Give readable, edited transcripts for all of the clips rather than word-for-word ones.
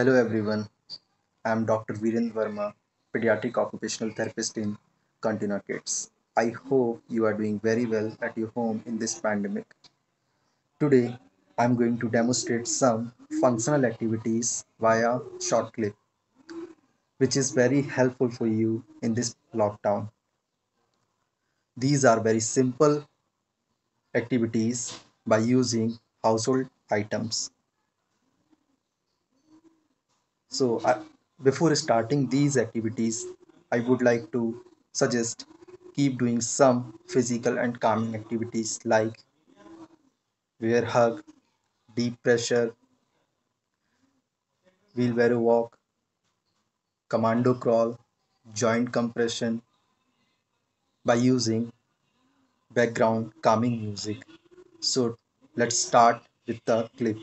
Hello everyone, I am Dr. Virendra Verma, Pediatric Occupational Therapist in Continua Kids. I hope you are doing very well at your home in this pandemic. Today, I am going to demonstrate some functional activities via short clip, which is very helpful for you in this lockdown. These are very simple activities by using household items. So, before starting these activities, I would like to suggest keep doing some physical and calming activities like bear hug, deep pressure, wheelbarrow walk, commando crawl, joint compression by using background calming music. So, let's start with the clip.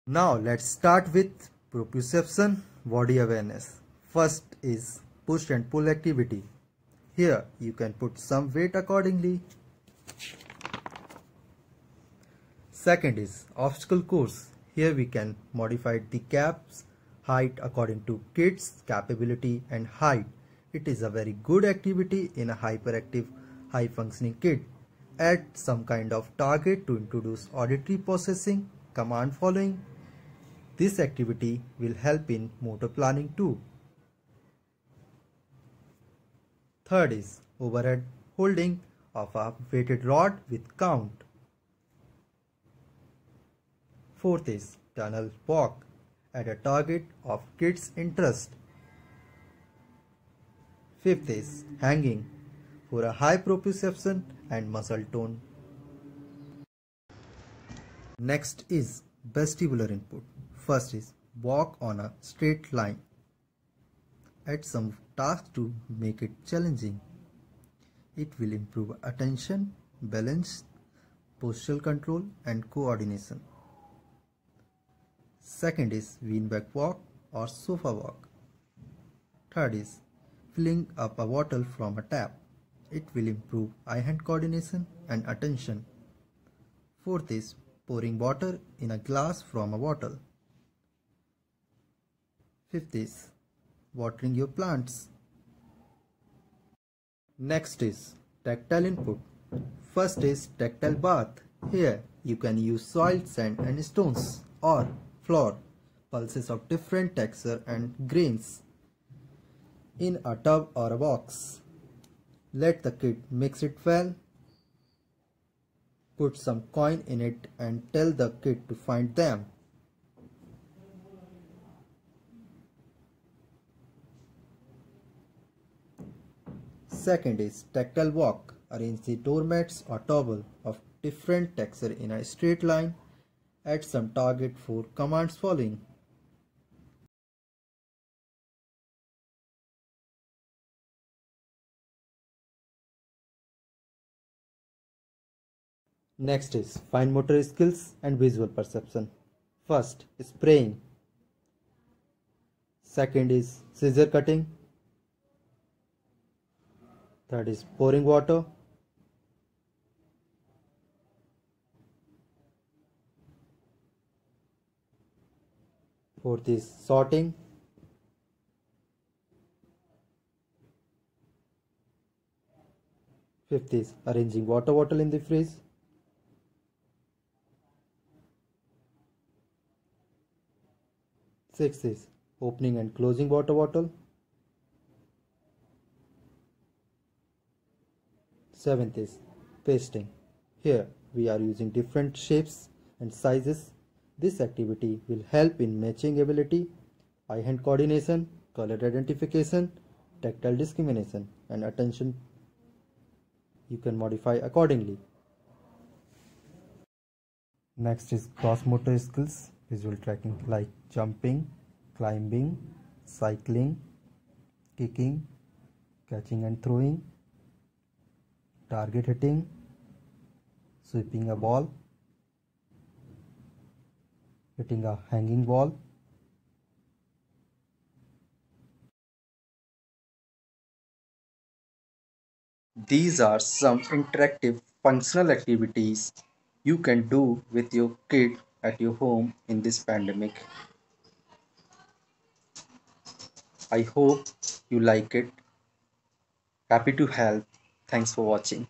Now let's start with proprioception body awareness. First is push and pull activity. Here you can put some weight accordingly. Second is obstacle course. Here we can modify the cap's height according to kids' capability and height. It is a very good activity in a hyperactive, high functioning kid. Add some kind of target to introduce auditory processing, command following. This activity will help in motor planning too. Third is overhead holding of a weighted rod with count. Fourth is tunnel walk at a target of kids' interest. Fifth is hanging for a high proprioception and muscle tone. Next is vestibular input. First is walk on a straight line. Add some tasks to make it challenging. It will improve attention, balance, postural control and coordination. Second is beanbag walk or sofa walk. Third is filling up a bottle from a tap. It will improve eye-hand coordination and attention. Fourth is pouring water in a glass from a bottle. Fifth is watering your plants. Next is tactile input. First is tactile bath. Here you can use soil, sand and stones or floor, pulses of different texture and grains in a tub or a box. Let the kid mix it well. Put some coin in it and tell the kid to find them. Second is tactile walk. Arrange the doormats or towel of different texture in a straight line. Add some target for commands following. Next is fine motor skills and visual perception. First, spraying. Second is scissor cutting. Third is pouring water. Fourth is sorting. Fifth is arranging water bottle in the fridge. Sixth is opening and closing water bottle. Seventh is pasting. Here we are using different shapes and sizes. This activity will help in matching ability, eye-hand coordination, color identification, tactile discrimination and attention. You can modify accordingly. Next is cross motor skills, visual tracking like jumping, climbing, cycling, kicking, catching and throwing, target hitting, sweeping a ball, hitting a hanging ball. These are some interactive functional activities you can do with your kid at your home in this pandemic. I hope you like it. Happy to help. Thanks for watching.